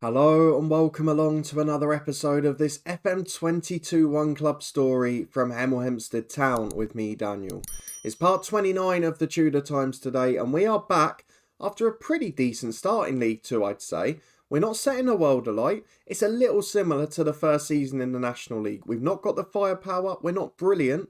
Hello and welcome along to another episode of this FM22 One Club story from Hemel Hempstead Town with me, Daniel. It's part 29 of the Tudor Times today and we are back after a pretty decent start in League 2, I'd say. We're not setting a world alight. It's a little similar to the first season in the National League. We've not got the firepower, we're not brilliant,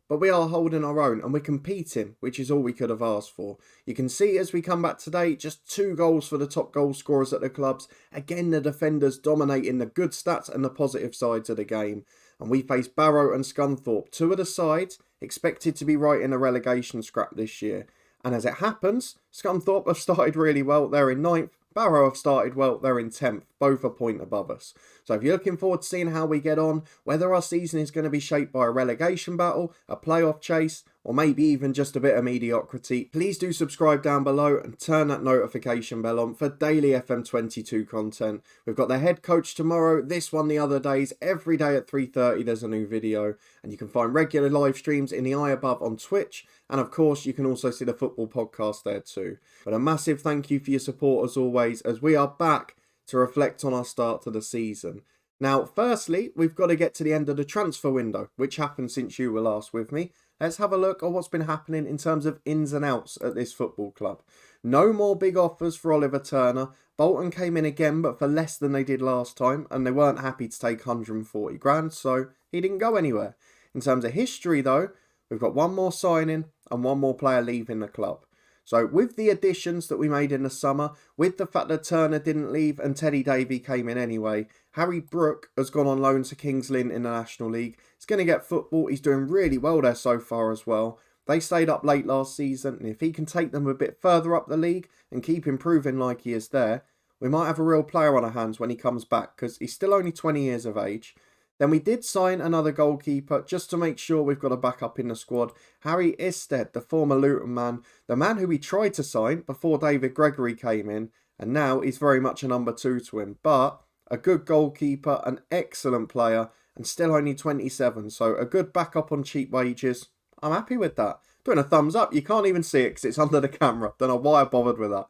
but we are holding our own and we're competing, which is all we could have asked for. You can see as we come back today, just 2 goals for the top goal scorers at the clubs. Again, the defenders dominating the good stats and the positive sides of the game. And we face Barrow and Scunthorpe, 2 of the sides expected to be right in a relegation scrap this year. And as it happens, Scunthorpe have started really well. They're in 9th. Barrow have started well, they're in 10th, both a point above us. So if you're looking forward to seeing how we get on, whether our season is going to be shaped by a relegation battle, a playoff chase, or maybe even just a bit of mediocrity, please do subscribe down below and turn that notification bell on for daily FM22 content. We've got the head coach tomorrow, this one the other days, every day at 3:30 there's a new video, and you can find regular live streams in the eye above on Twitch, and of course you can also see the football podcast there too. But a massive thank you for your support as always, as we are back to reflect on our start to the season. Now, firstly, we've got to get to the end of the transfer window, which happened since you were last with me. Let's have a look at what's been happening in terms of ins and outs at this football club. No more big offers for Oliver Turner. Bolton came in again, but for less than they did last time, and they weren't happy to take 140 grand, so he didn't go anywhere. In terms of history, though, we've got one more signing and one more player leaving the club. So with the additions that we made in the summer, with the fact that Turner didn't leave and Teddy Davey came in anyway, Harry Brook has gone on loan to Kings Lynn in the National League. He's going to get football. He's doing really well there so far as well. They stayed up late last season, and if he can take them a bit further up the league and keep improving like he is there, we might have a real player on our hands when he comes back, because he's still only 20 years of age. Then we did sign another goalkeeper just to make sure we've got a backup in the squad. Harry Isted, the former Luton man, the man who we tried to sign before David Gregory came in, and now he's very much a number 2 to him. But a good goalkeeper, an excellent player, and still only 27, so a good backup on cheap wages. I'm happy with that. Doing a thumbs up, you can't even see it because it's under the camera. Don't know why I bothered with that.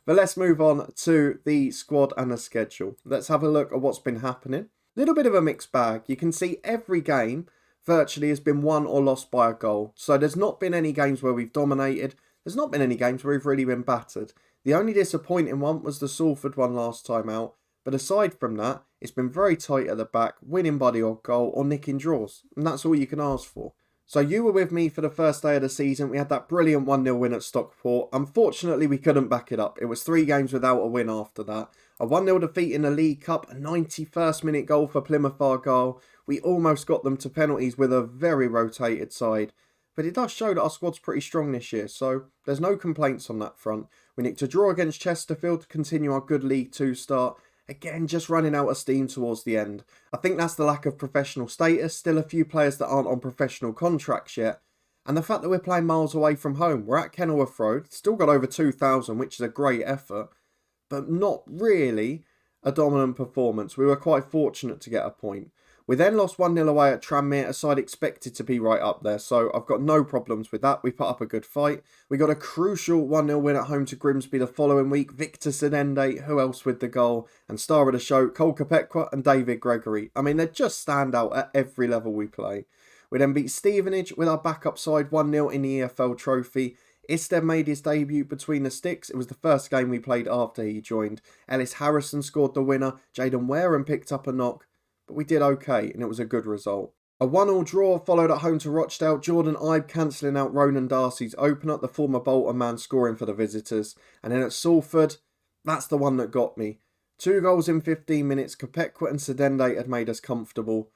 But let's move on to the squad and the schedule. Let's have a look at what's been happening. Little bit of a mixed bag. You can see every game virtually has been won or lost by a goal. So there's not been any games where we've dominated. There's not been any games where we've really been battered. The only disappointing one was the Salford one last time out. But aside from that, it's been very tight at the back, winning by the odd goal or nicking draws. And that's all you can ask for. So you were with me for the first day of the season. We had that brilliant 1-0 win at Stockport. Unfortunately, we couldn't back it up. It was 3 games without a win after that. A 1-0 defeat in the League Cup, a 91st minute goal for Plymouth Argyle. We almost got them to penalties with a very rotated side. But it does show that our squad's pretty strong this year, so there's no complaints on that front. We nicked a draw against Chesterfield to continue our good League 2 start. Again, just running out of steam towards the end. I think that's the lack of professional status, still a few players that aren't on professional contracts yet. And the fact that we're playing miles away from home. We're at Kenilworth Road, still got over 2,000, which is a great effort. But not really a dominant performance. We were quite fortunate to get a point. We then lost 1-0 away at Tranmere, a side expected to be right up there, so I've got no problems with that. We put up a good fight. We got a crucial 1-0 win at home to Grimsby the following week. Victor Sedende, who else with the goal? And star of the show, Cole Kopekwa and David Gregory. I mean, they just stand out at every level we play. We then beat Stevenage with our backup side 1-0 in the EFL Trophy. Isted made his debut between the sticks. It was the first game we played after he joined. Ellis Harrison scored the winner. Jaden Wareham picked up a knock. But we did okay, and it was a good result. A 1-1 draw followed at home to Rochdale. Jordan Ibe cancelling out Ronan Darcy's opener, the former Bolton man scoring for the visitors. And then at Salford, that's the one that got me. 2 goals in 15 minutes. Kopekwa and Sedende had made us comfortable.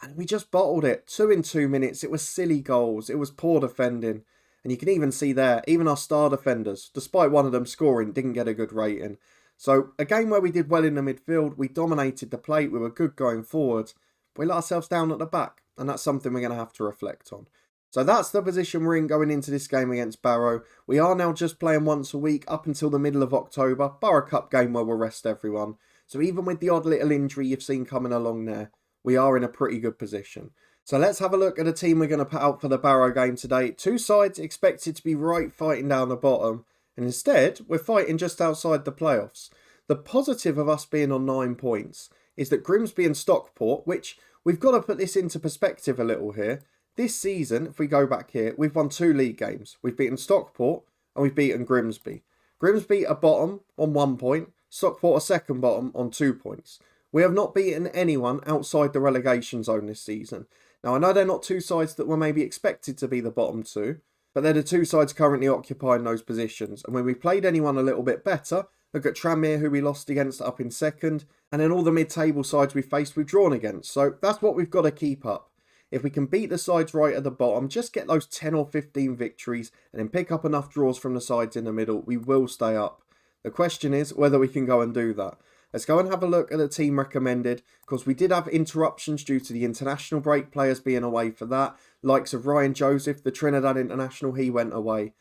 And we just bottled it. 2 in 2 minutes. It was silly goals. It was poor defending. And you can even see there, even our star defenders, despite one of them scoring, didn't get a good rating. So a game where we did well in the midfield, we dominated the play, we were good going forward, but we let ourselves down at the back, and that's something we're going to have to reflect on. So that's the position we're in going into this game against Barrow. We are now just playing once a week up until the middle of October, Borough Cup game where we'll rest everyone. So even with the odd little injury you've seen coming along there, we are in a pretty good position. So let's have a look at the team we're going to put out for the Barrow game today. 2 sides expected to be right fighting down the bottom. And instead, we're fighting just outside the playoffs. The positive of us being on 9 points is that Grimsby and Stockport, which we've got to put this into perspective a little here. This season, if we go back here, we've won 2 league games. We've beaten Stockport and we've beaten Grimsby. Grimsby are bottom on 1 point. Stockport are second bottom on 2 points. We have not beaten anyone outside the relegation zone this season. Now, I know they're not 2 sides that were maybe expected to be the bottom 2, but they're the 2 sides currently occupying those positions. And when we played anyone a little bit better, look at Tranmere, who we lost against up in second, and then all the mid-table sides we faced, we've drawn against. So that's what we've got to keep up. If we can beat the sides right at the bottom, just get those 10 or 15 victories, and then pick up enough draws from the sides in the middle, we will stay up. The question is whether we can go and do that. Let's go and have a look at the team recommended, because we did have interruptions due to the international break, players being away for that. Likes of Ryan Joseph, the Trinidad international, he went away.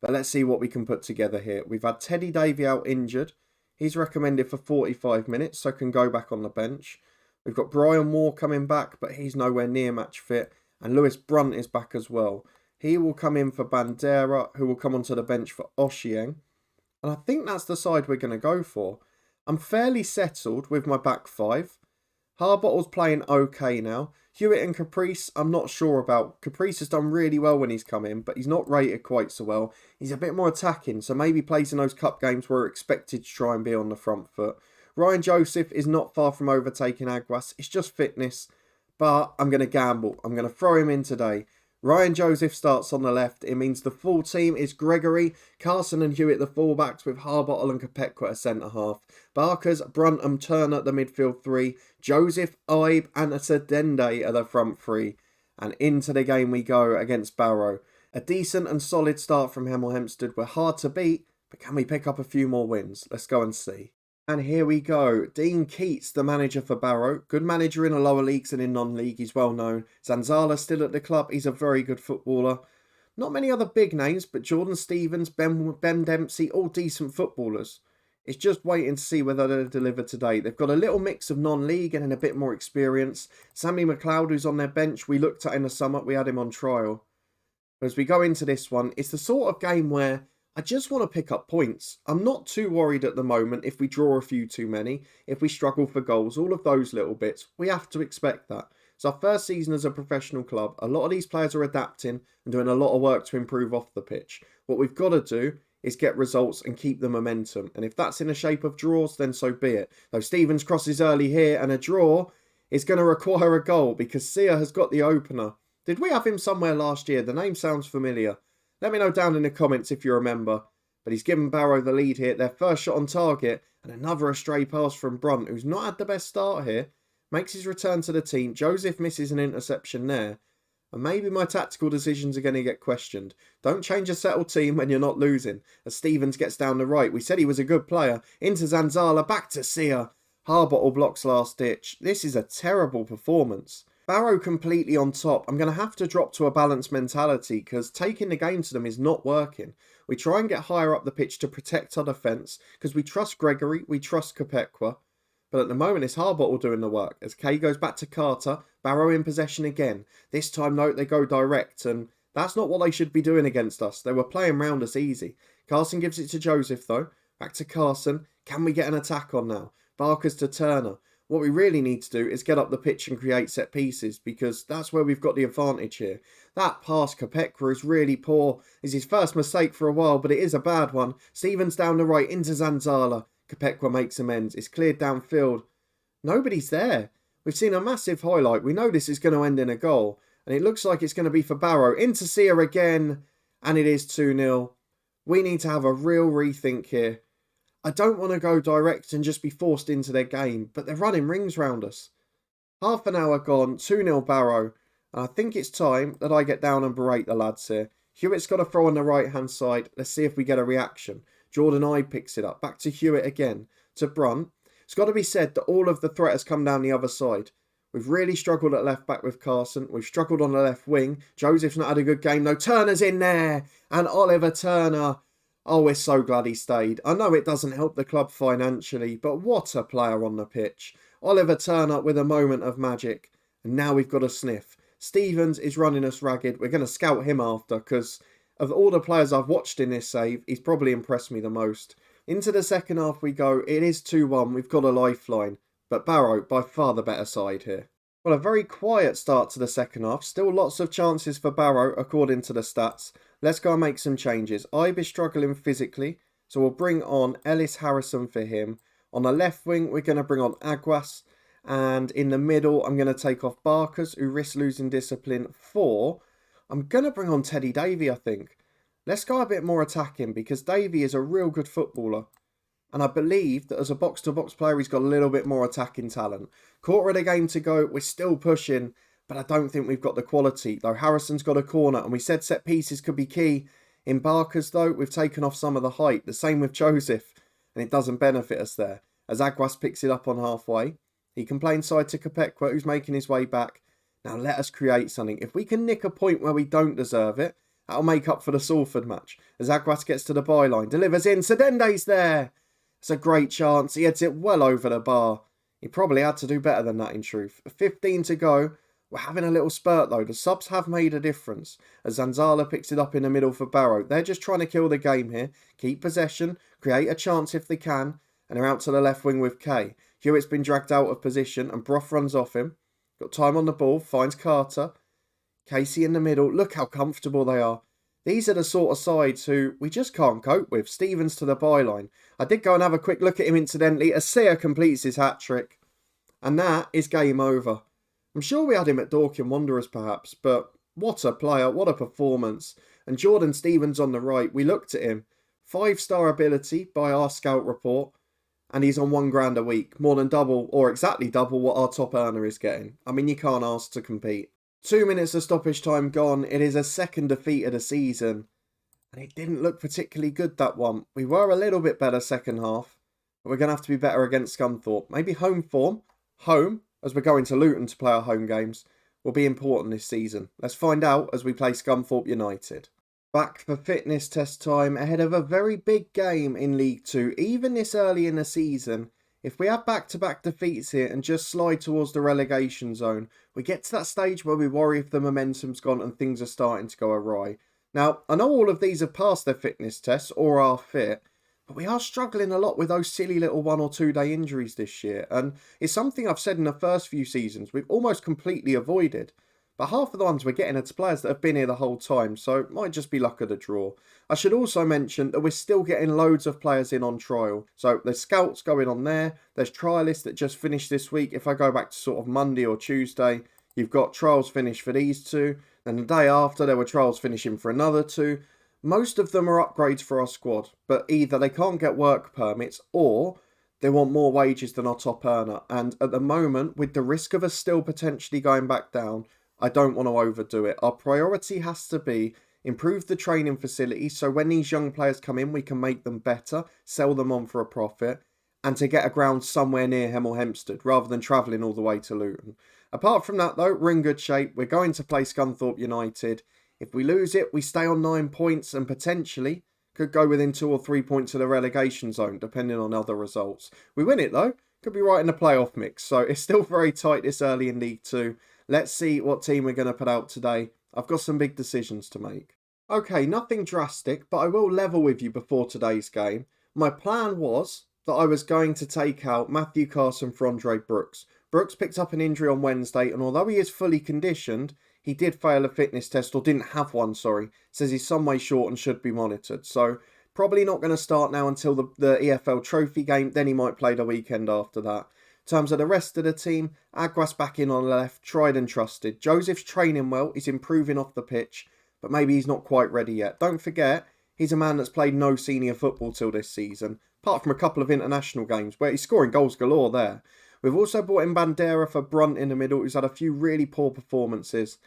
But let's see what we can put together here. We've had Teddy Davey out injured. He's recommended for 45 minutes, so can go back on the bench. We've got Brian Moore coming back, but he's nowhere near match fit. And Lewis Brunt is back as well. He will come in for Bandera, who will come onto the bench for Oshieng. And I think that's the side we're going to go for. I'm fairly settled with my back 5. Harbottle's playing okay now. Hewitt and Caprice, I'm not sure about. Caprice has done really well when he's come in, but he's not rated quite so well. He's a bit more attacking, so maybe plays in those cup games where we're expected to try and be on the front foot. Ryan Joseph is not far from overtaking Aguas. It's just fitness, but I'm going to gamble. I'm going to throw him in today. Ryan Joseph starts on the left. It means the full team is Gregory, Carson and Hewitt the fullbacks, with Harbottle and Kopekwa at centre-half. Barkers, Brunt and Turner the midfield 3. Joseph, Ibe and Sedende are the front 3. And into the game we go against Barrow. A decent and solid start from Hemel Hempstead. We're hard to beat, but can we pick up a few more wins? Let's go and see. And here we go. Dean Keats, the manager for Barrow. Good manager in the lower leagues and in non-league. He's well known. Zanzala still at the club. He's a very good footballer. Not many other big names, but Jordan Stevens, Ben Dempsey, all decent footballers. It's just waiting to see whether they'll deliver today. They've got a little mix of non-league and then a bit more experience. Sammy McLeod, who's on their bench, we looked at in the summer. We had him on trial. But as we go into this one, it's the sort of game where I just want to pick up points. I'm not too worried at the moment if we draw a few too many, if we struggle for goals, all of those little bits. We have to expect that. It's our first season as a professional club. A lot of these players are adapting and doing a lot of work to improve off the pitch. What we've got to do is get results and keep the momentum. And if that's in the shape of draws, then so be it. Though Stevens crosses early here and a draw is going to require a goal because Sia has got the opener. Did we have him somewhere last year? The name sounds familiar. Let me know down in the comments if you remember. But he's given Barrow the lead here. Their first shot on target and another stray pass from Brunt, who's not had the best start here. Makes his return to the team. Joseph misses an interception there. And maybe my tactical decisions are going to get questioned. Don't change a settled team when you're not losing. As Stevens gets down the right. We said he was a good player. Into Zanzala. Back to Sia. Harbottle blocks last ditch. This is a terrible performance. Barrow completely on top. I'm going to have to drop to a balanced mentality because taking the game to them is not working. We try and get higher up the pitch to protect our defence because we trust Gregory, we trust Kopekwa. But at the moment it's Harbottle doing the work. As Kay goes back to Carter, Barrow in possession again. This time, note, they go direct and that's not what they should be doing against us. They were playing round us easy. Carson gives it to Joseph though. Back to Carson. Can we get an attack on now? Barker's to Turner. What we really need to do is get up the pitch and create set pieces because that's where we've got the advantage here. That pass Kopekwa is really poor. It's his first mistake for a while, but it is a bad one. Stevens down the right into Zanzala. Kopekwa makes amends. It's cleared downfield. Nobody's there. We've seen a massive highlight. We know this is going to end in a goal. And it looks like it's going to be for Barrow. Into Sia again. And it is 2-0. We need to have a real rethink here. I don't want to go direct and just be forced into their game, but they're running rings round us. Half an hour gone, 2-0 Barrow, and I think it's time that I get down and berate the lads here. Hewitt's got a throw on the right-hand side. Let's see if we get a reaction. Jordan Ibe picks it up. Back to Hewitt again. To Brunt. It's got to be said that all of the threat has come down the other side. We've really struggled at left-back with Carson. We've struggled on the left wing. Joseph's not had a good game, though. Turner's in there, and Oliver Turner. Oh, we're so glad he stayed. I know it doesn't help the club financially, but what a player on the pitch. Oliver Turner with a moment of magic. And now we've got a sniff. Stevens is running us ragged. We're going to scout him after because of all the players I've watched in this save, he's probably impressed me the most. Into the second half we go. It is 2-1. We've got a lifeline. But Barrow, by far the better side here. Well, a very quiet start to the second half. Still lots of chances for Barrow, according to the stats. Let's go and make some changes. Ibe is struggling physically, so we'll bring on Ellis Harrison for him. On the left wing, we're going to bring on Aguas. And in the middle, I'm going to take off Barkers, who risks losing discipline for... I'm going to bring on Teddy Davey, I think. Let's go a bit more attacking, because Davey is a real good footballer. And I believe that as a box-to-box player, he's got a little bit more attacking talent. Quarter of the game to go. We're still pushing, but I don't think we've got the quality. Though Harrison's got a corner, and we said set pieces could be key. In Barkers, though, we've taken off some of the height. The same with Joseph, and it doesn't benefit us there. As Aguas picks it up on halfway, he can play inside to Kopekwa, who's making his way back. Now let us create something. If we can nick a point where we don't deserve it, that'll make up for the Salford match. As Aguas gets to the byline, delivers in, Sedende's there. It's a great chance. He heads it well over the bar. He probably had to do better than that in truth. 15 to go. We're having a little spurt though. The subs have made a difference. As Zanzala picks it up in the middle for Barrow. They're just trying to kill the game here. Keep possession. Create a chance if they can. And they're out to the left wing with Kay. Hewitt's been dragged out of position and Brough runs off him. Got time on the ball. Finds Carter. Casey in the middle. Look how comfortable they are. These are the sort of sides who we just can't cope with. Stevens to the byline. I did go and have a quick look at him incidentally. Asea completes his hat-trick. And that is game over. I'm sure we had him at Dorking Wanderers perhaps, but what a player, what a performance. And Jordan Stevens on the right, we looked at him. 5-star ability by our scout report. And he's on £1 a week. More than double, or exactly double what our top earner is getting. I mean, you can't ask to compete. 2 minutes of stoppage time gone. It is a second defeat of the season. And it didn't look particularly good, that one. We were a little bit better second half. But we're going to have to be better against Scunthorpe. Maybe home form. Home, as we're going to Luton to play our home games, will be important this season. Let's find out as we play Scunthorpe United. Back for fitness test time ahead of a very big game in League 2. Even this early in the season, if we have back-to-back defeats here and just slide towards the relegation zone, we get to that stage where we worry if the momentum's gone and things are starting to go awry. Now, I know all of these have passed their fitness tests or are fit, but we are struggling a lot with those silly little 1 or 2 day injuries this year. And it's something I've said in the first few seasons we've almost completely avoided. But half of the ones we're getting are to players that have been here the whole time, so it might just be luck of the draw. I should also mention that we're still getting loads of players in on trial. So there's scouts going on there, there's trialists that just finished this week. If I go back to sort of Monday or Tuesday, you've got trials finished for these 2. And the day after, there were trials finishing for another 2. Most of them are upgrades for our squad, but either they can't get work permits or they want more wages than our top earner. And at the moment, with the risk of us still potentially going back down, I don't want to overdo it. Our priority has to be improve the training facilities so when these young players come in, we can make them better, sell them on for a profit, and to get a ground somewhere near Hemel Hempstead rather than travelling all the way to Luton. Apart from that, though, we're in good shape. We're going to play Scunthorpe United. If we lose it, we stay on 9 points and potentially could go within 2 or 3 points of the relegation zone, depending on other results. We win it, though. Could be right in the playoff mix. So it's still very tight this early in League 2. Let's see what team we're going to put out today. I've got some big decisions to make. Okay, nothing drastic, but I will level with you before today's game. My plan was that I was going to take out Matthew Carson for Andre Brooks. Brooks picked up an injury on Wednesday, and although he is fully conditioned, he did fail a fitness test, or didn't have one, sorry. Says he's some way short and should be monitored. So, probably not going to start now until the EFL Trophy game, then he might play the weekend after that. In terms of the rest of the team, Aguas back in on the left, tried and trusted. Joseph's training well, he's improving off the pitch, but maybe he's not quite ready yet. Don't forget, he's a man that's played no senior football till this season, apart from a couple of international games where he's scoring goals galore there. We've also brought in Bandera for Brunt in the middle, who's had a few really poor performances.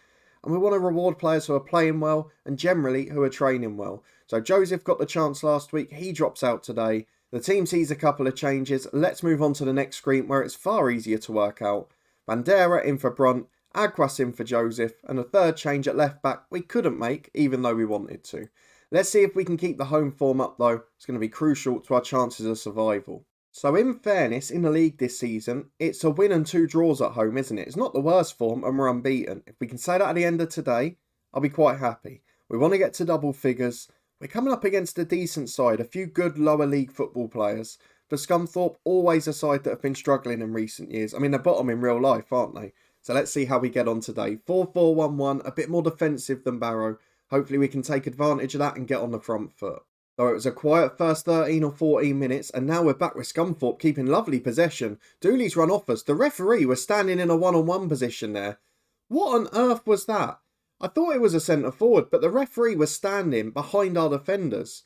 And we want to reward players who are playing well and generally who are training well. So Joseph got the chance last week, he drops out today. The team sees a couple of changes. Let's move on to the next screen where it's far easier to work out. Bandera in for Brunt, Aguas in for Joseph, and a third change at left back we couldn't make even though we wanted to. Let's see if we can keep the home form up though. It's going to be crucial to our chances of survival. So in fairness, in the league this season, it's a win and 2 draws at home, isn't it? It's not the worst form and we're unbeaten. If we can say that at the end of today, I'll be quite happy. We want to get to double figures. We're coming up against a decent side, a few good lower league football players. But Scunthorpe, always a side that have been struggling in recent years. I mean, they're bottom in real life, aren't they? So let's see how we get on today. 4-4-1-1, a bit more defensive than Barrow. Hopefully we can take advantage of that and get on the front foot. Though it was a quiet first 13 or 14 minutes, and now we're back with Scunthorpe keeping lovely possession. Dooley's run off us. The referee was standing in a one-on-one position there. What on earth was that? I thought it was a centre forward, but the referee was standing behind our defenders.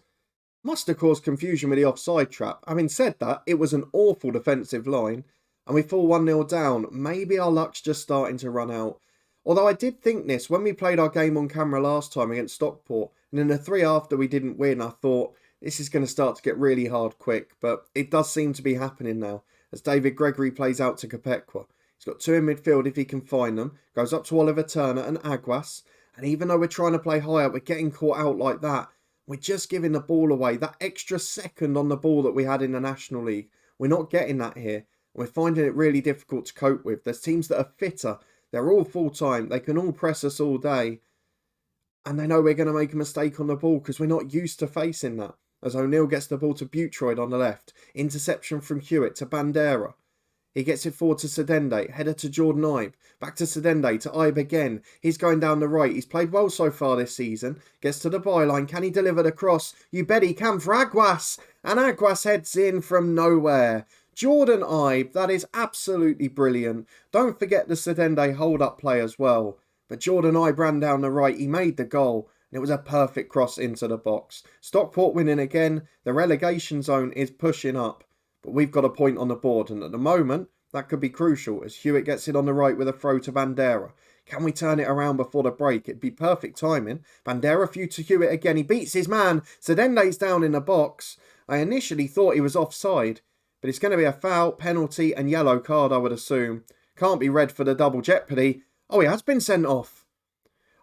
Must have caused confusion with the offside trap. Having said that, it was an awful defensive line, and we fall 1-0 down. Maybe our luck's just starting to run out. Although I did think this when we played our game on camera last time against Stockport, and in the 3 after we didn't win, I thought this is going to start to get really hard quick, but it does seem to be happening now, as David Gregory plays out to Kopekwa. He's got 2 in midfield if he can find them, goes up to Oliver Turner and Aguas, and even though we're trying to play higher, we're getting caught out like that. We're just giving the ball away. That extra second on the ball that we had in the National League, we're not getting that here. We're finding it really difficult to cope with. There's teams that are fitter. They're all full-time. They can all press us all day. And they know we're going to make a mistake on the ball because we're not used to facing that. As O'Neill gets the ball to Boutroyd on the left. Interception from Hewitt to Bandera. He gets it forward to Sedende, header to Jordan Ibe, back to Sedende, to Ibe again. He's going down the right. He's played well so far this season. Gets to the byline. Can he deliver the cross? You bet he can for Aguas. And Aguas heads in from nowhere. Jordan Ibe, that is absolutely brilliant. Don't forget the Sedende hold-up play as well. But Jordan Ibe ran down the right. He made the goal. And it was a perfect cross into the box. Stockport winning again. The relegation zone is pushing up. But we've got a point on the board, and at the moment, that could be crucial as Hewitt gets it on the right with a throw to Bandera. Can we turn it around before the break? It'd be perfect timing. Bandera through to Hewitt again. He beats his man. Sedende's down in the box. I initially thought he was offside, but it's going to be a foul, penalty, and yellow card, I would assume. Can't be red for the double jeopardy. Oh, he has been sent off.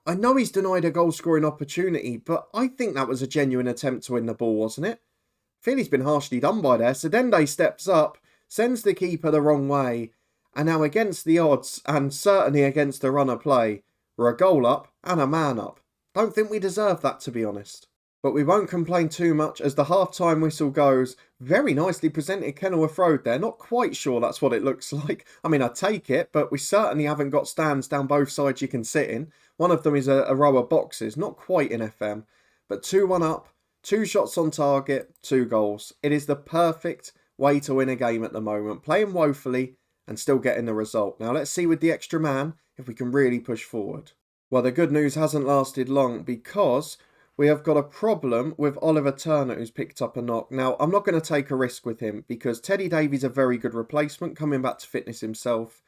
I know he's denied a goal-scoring opportunity, but I think that was a genuine attempt to win the ball, wasn't it? I feel he's been harshly done by there. Sedende steps up, sends the keeper the wrong way, and now against the odds, and certainly against the runner play, we're a goal up and a man up. Don't think we deserve that, to be honest. But we won't complain too much as the half-time whistle goes. Very nicely presented Kenilworth Road there. Not quite sure that's what it looks like. I mean, I take it, but we certainly haven't got stands down both sides you can sit in. One of them is a row of boxes, not quite in FM, but 2-1 up. 2 shots on target, 2 goals. It is the perfect way to win a game at the moment. Playing woefully and still getting the result. Now let's see with the extra man if we can really push forward. Well, the good news hasn't lasted long because we have got a problem with Oliver Turner who's picked up a knock. Now, I'm not going to take a risk with him because Teddy Davies a very good replacement coming back to fitness himself.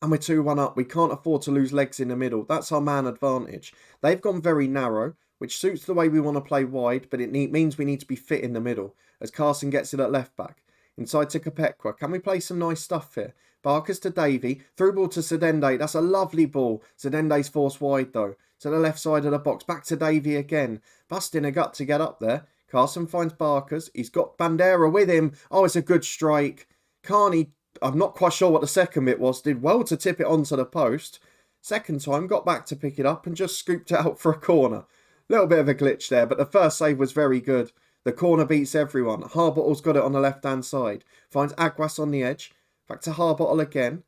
And we're 2-1 up. We can't afford to lose legs in the middle. That's our man advantage. They've gone very narrow, which suits the way we want to play wide, but it means we need to be fit in the middle, as Carson gets it at left back. Inside to Kopekwa. Can we play some nice stuff here? Barkers to Davey. Through ball to Sedende. That's a lovely ball. Sedende's forced wide though. To the left side of the box. Back to Davey again. Busting a gut to get up there. Carson finds Barkers. He's got Bandera with him. Oh, it's a good strike. Carney, I'm not quite sure what the second bit was. Did well to tip it onto the post. Second time, got back to pick it up and just scooped it out for a corner. Little bit of a glitch there, but the first save was very good. The corner beats everyone. Harbottle's got it on the left-hand side. Finds Aguas on the edge. Back to Harbottle again.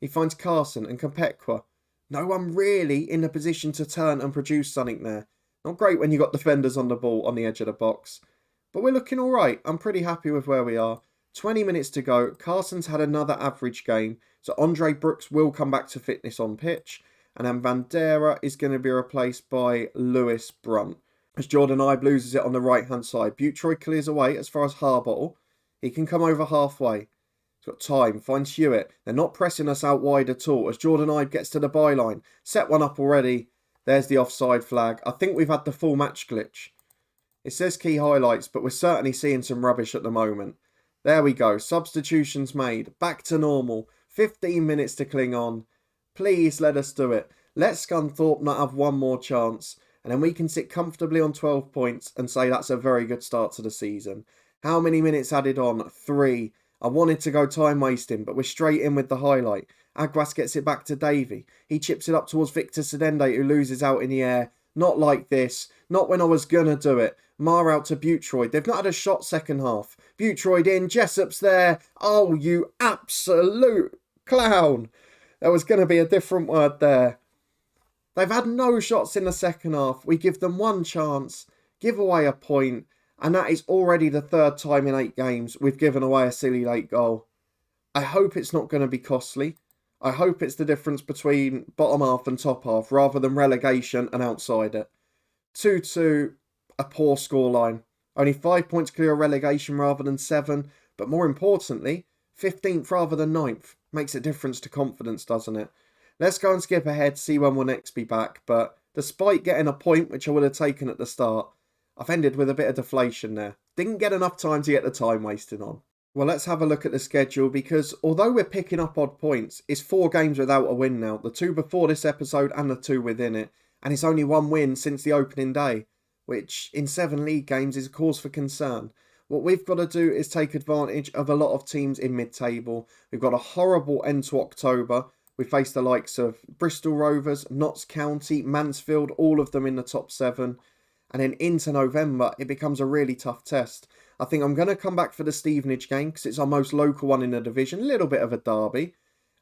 He finds Carson and Kopekwa. No one really in a position to turn and produce something there. Not great when you got defenders on the ball on the edge of the box. But we're looking all right. I'm pretty happy with where we are. 20 minutes to go. Carson's had another average game. So Andre Brooks will come back to fitness on pitch. And then Bandera is going to be replaced by Lewis Brunt. As Jordan Ibe loses it on the right-hand side. Boutroyd clears away as far as Harbottle. He can come over halfway. He's got time. Finds Hewitt. They're not pressing us out wide at all. As Jordan Ibe gets to the byline. Set one up already. There's the offside flag. I think we've had the full match glitch. It says key highlights, but we're certainly seeing some rubbish at the moment. There we go. Substitutions made. Back to normal. 15 minutes to cling on. Please let us do it. Let Scunthorpe not have one more chance. And then we can sit comfortably on 12 points and say that's a very good start to the season. How many minutes added on? 3. I wanted to go time wasting, but we're straight in with the highlight. Aguas gets it back to Davey. He chips it up towards Victor Sedende, who loses out in the air. Not like this. Not when I was going to do it. Mar out to Buttroyd. They've not had a shot second half. Buttroyd in, Jessop's there. Oh, you absolute clown. There was going to be a different word there. They've had no shots in the second half. We give them one chance, give away a point, and that is already the third time in 8 games we've given away a silly late goal. I hope it's not going to be costly. I hope it's the difference between bottom half and top half rather than relegation and outside it. 2-2, a poor scoreline. Only 5 points clear of relegation rather than 7, but more importantly, 15th rather than 9th. Makes a difference to confidence, doesn't it? Let's go and skip ahead, see when we'll next be back, but despite getting a point which I would have taken at the start, I've ended with a bit of deflation there. Didn't get enough time to get the time wasted on. Well, let's have a look at the schedule, because although we're picking up odd points, it's 4 games without a win now. The 2 before this episode and the 2 within it. And it's only 1 win since the opening day, which in 7 league games is a cause for concern. What we've got to do is take advantage of a lot of teams in mid-table. We've got a horrible end to October. We face the likes of Bristol Rovers, Notts County, Mansfield, all of them in the top 7. And then into November, it becomes a really tough test. I think I'm going to come back for the Stevenage game because it's our most local one in the division. A little bit of a derby.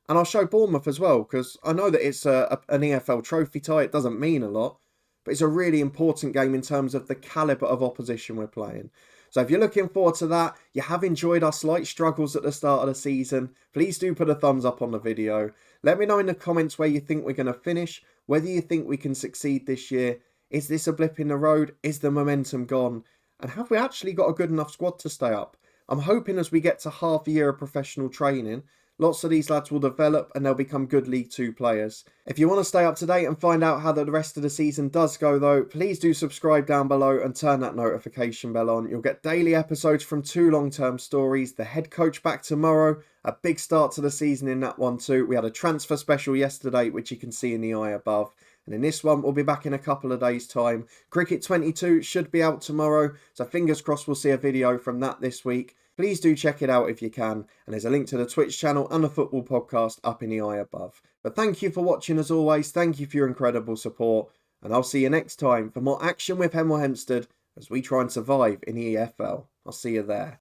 And I'll show Bournemouth as well, because I know that it's an EFL trophy tie. It doesn't mean a lot. But it's a really important game in terms of the calibre of opposition we're playing. So if you're looking forward to that, you have enjoyed our slight struggles at the start of the season, please do put a thumbs up on the video. Let me know in the comments where you think we're going to finish, whether you think we can succeed this year. Is this a blip in the road? Is the momentum gone? And have we actually got a good enough squad to stay up? I'm hoping as we get to half a year of professional training, lots of these lads will develop and they'll become good League 2 players. If you want to stay up to date and find out how the rest of the season does go though, please do subscribe down below and turn that notification bell on. You'll get daily episodes from 2 long-term stories. The head coach back tomorrow. A big start to the season in that one too. We had a transfer special yesterday, which you can see in the eye above. And in this one, we'll be back in a couple of days' time. Cricket 22 should be out tomorrow, so fingers crossed we'll see a video from that this week. Please do check it out if you can, and there's a link to the Twitch channel and the football podcast up in the eye above. But thank you for watching as always, thank you for your incredible support, and I'll see you next time for more action with Hemel Hempstead as we try and survive in the EFL. I'll see you there.